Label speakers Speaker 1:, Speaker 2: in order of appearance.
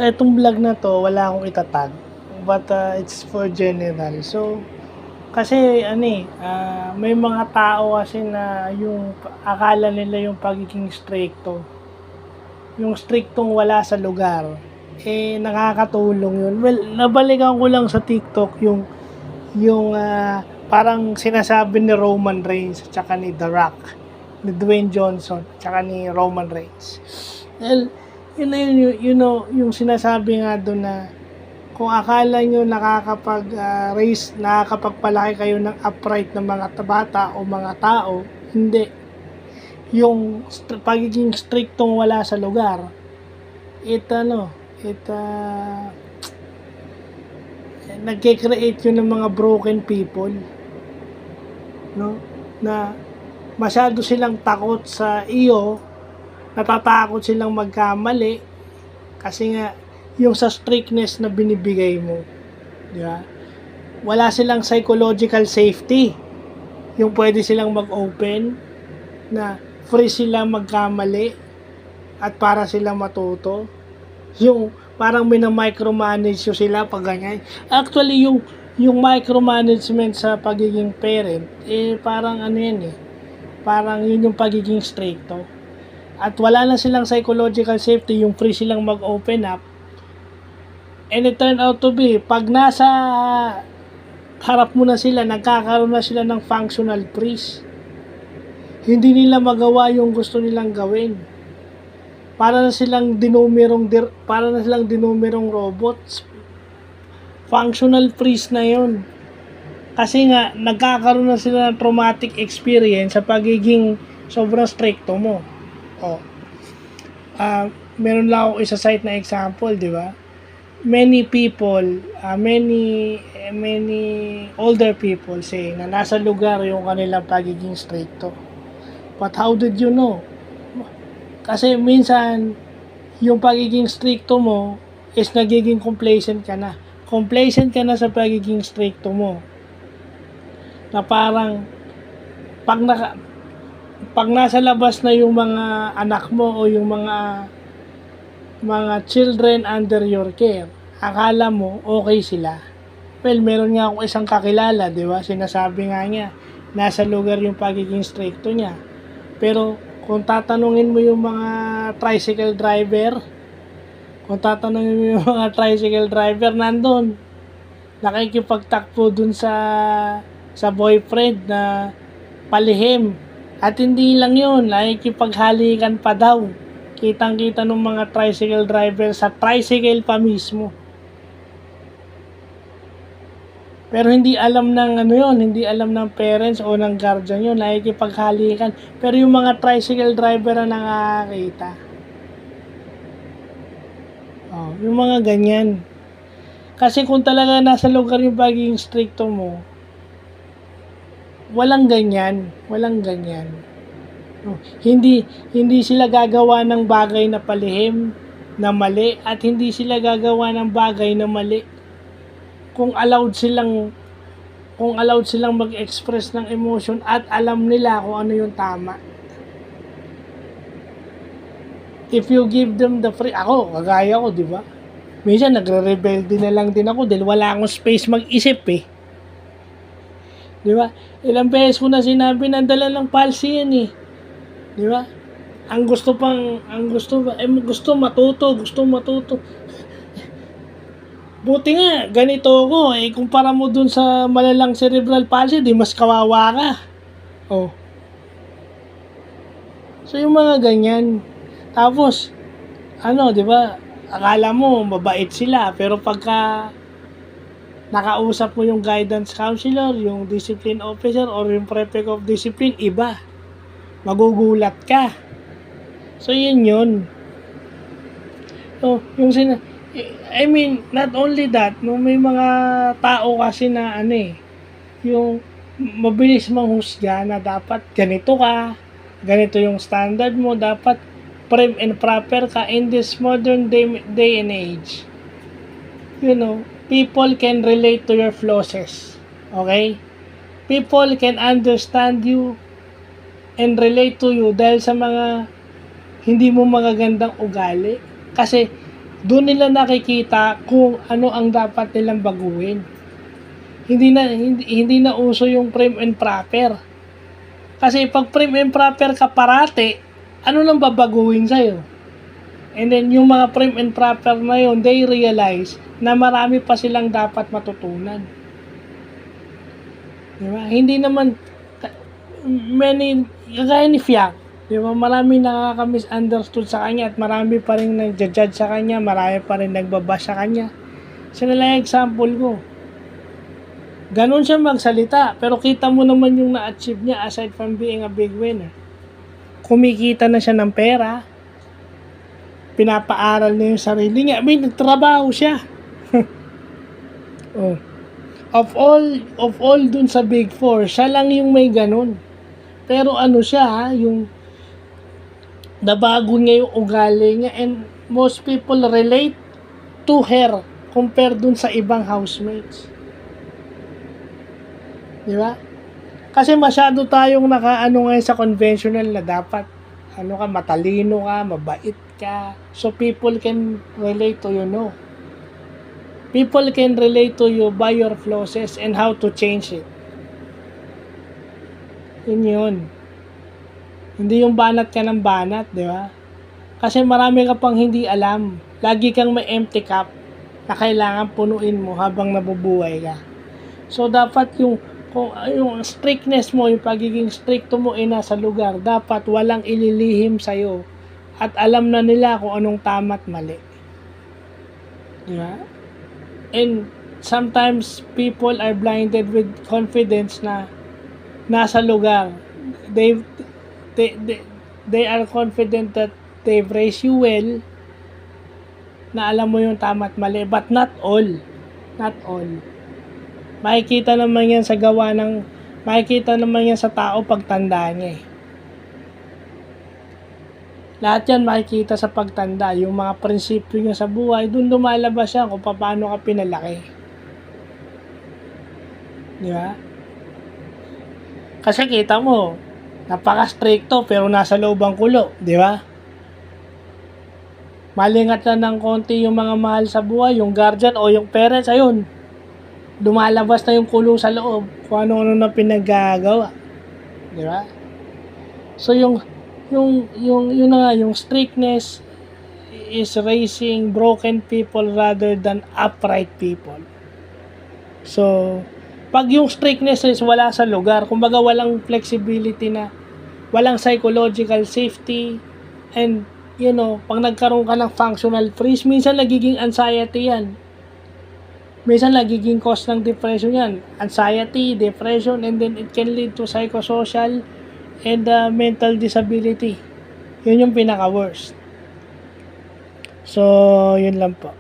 Speaker 1: itong vlog na 'to wala akong itatag, but, it's for general. So, kasi may mga tao kasi na yung akala nila yung pagiging strikto, yung striktong wala sa lugar, nakakatulong yun. Well, nabalikan ko lang sa TikTok yung parang sinasabi ni Roman Reigns at saka ni The Rock, ni Dwayne Johnson, at saka ni Roman Reigns. Well, yun na yun, yung sinasabi nga doon na kung akala nyo nakakapag-raise, nakakapagpalaki kayo ng upright ng mga bata o mga tao, hindi. Yung pagiging striktong wala sa lugar, nagke-create yun ng mga broken people, no? Na masyado silang takot sa iyo, natatakot silang magkamali kasi nga yung sa strictness na binibigay mo, di ba? Wala silang psychological safety, yung pwede silang mag-open na free sila magkamali at para silang matuto, yung parang mina-micromanage sila pag ganyan. Actually, yung micromanagement sa pagiging parent, parang parang yun yung pagiging stricto. At wala na silang psychological safety, yung free silang mag-open up. And it turned out to be, pag nasa harap mo na sila, nagkakaroon na sila ng functional freeze. Hindi nila magawa yung gusto nilang gawin. Para na silang dinumerong robots. Functional freeze na yun. Kasi nga, nagkakaroon na sila ng traumatic experience sa pagiging sobrang stricto mo. Meron lang ako isa-cite na example, di ba? Many people, many older people say na nasa lugar yung kanilang pagiging stricto. But how did you know? Kasi minsan, yung pagiging stricto mo is nagiging complacent ka na. Complacent ka na sa pagiging stricto mo. Na parang, pag nasa labas na yung mga anak mo o yung mga children under your care, akala mo okay sila. Well, meron nga akong isang kakilala, di ba? Sinasabi nga niya, nasa lugar yung pagiging stricto niya. Pero kung tatanungin mo yung mga tricycle driver, nandun, nakikipagtakbo dun sa boyfriend na palihim. At hindi lang yun, nakikipaghalikan pa daw. Kitang-kita ng mga tricycle driver sa tricycle pa mismo. Pero hindi alam hindi alam ng parents o ng guardian yun, nakikipaghalikan. Pero yung mga tricycle driver na nakakita. Yung mga ganyan. Kasi kung talaga nasa lugar yung pagiging stricto mo, walang ganyan. Hindi sila gagawa ng bagay na palihim, na mali, at hindi sila gagawa ng bagay na mali kung allowed silang mag-express ng emotion at alam nila kung ano yung tama. If you give them the free, kagaya ko, di ba? Minsan nagre-rebelde na lang din ako dahil wala akong space mag-isip Di ba? Ilang beses ko na sinabi na dala ng palsy yan Di ba? Gusto matuto. Buti nga, ganito ako, kumpara mo dun sa malalang cerebral palsy, di mas kawawa ka. So, yung mga ganyan. Tapos, di ba, akala mo, mabait sila, pero pagka nakausap mo yung guidance counselor, yung discipline officer, or yung prefect of discipline, iba. Magugulat ka. So, yun. So, not only that, may mga tao kasi na yung mabilis manghusga na dapat ganito ka, ganito yung standard mo, dapat prim and proper ka in this modern day and age. People can relate to your flaws. Okay? People can understand you and relate to you dahil sa mga hindi mo magagandang ugali. Kasi Doon nila nakikita kung ano ang dapat nilang baguhin. Hindi na uso yung prim and proper. Kasi pag prim and proper ka parate, ano nang babaguhin sa'yo? And then yung mga prim and proper na yun, they realize na marami pa silang dapat matutunan. Diba? Hindi naman kagaya ni Fiak, diba? Marami nakaka-misunderstood sa kanya at marami pa rin nag-judge sa kanya, marami pa rin nagbabash sa kanya. Sino lang example ko. Ganon siya magsalita, pero kita mo naman yung na-achieve niya aside from being a big winner. Kumikita na siya ng pera, pinapaaral niya yung sarili niya. Nagtrabaho siya. Oh. Of all dun sa Big Four, siya lang yung may ganun. Pero ano siya, yung nabago niya yung ugali niya, and most people relate to her compared dun sa ibang housemates. Di ba? Kasi masyado tayong nakaano ngayon sa conventional na dapat matalino ka, mabait ka. So people can relate to you, no? People can relate to you by your flaws and how to change it. Yun. Hindi yung banat ka ng banat, di ba? Kasi marami ka pang hindi alam. Lagi kang may empty cup na kailangan punuin mo habang nabubuhay ka. So dapat yung strictness mo, yung pagiging stricto mo nasa lugar, dapat walang ililihim sa'yo at alam na nila kung anong tama at mali. Diba? And sometimes people are blinded with confidence na nasa lugar. They are confident that they've raised you well, na alam mo yung tama at mali, but not all. Makikita naman yan sa tao pagtanda niya eh. Lahat yan makikita sa pagtanda, yung mga prinsipyo niya sa buhay, dun lumalabas yan kung paano ka pinalaki. Di ba? Kasi kita mo, napaka-stricto pero nasa loob ang kulo, di ba? Malingat na ng konti yung mga mahal sa buhay, yung guardian o yung parents, ayun, lumalabas na yung kulo sa loob kung ano-ano na pinaggagawa. Di ba? So yung strictness is raising broken people rather than upright people. So pag yung strictness is wala sa lugar, kumbaga walang flexibility na, walang psychological safety, and pag nagkaroon ka ng functional freeze, minsan nagiging anxiety yan. Minsan nagiging cause ng depression yan. Anxiety, depression, and then it can lead to psychosocial and mental disability. Yun yung pinaka-worst. So, yun lang po.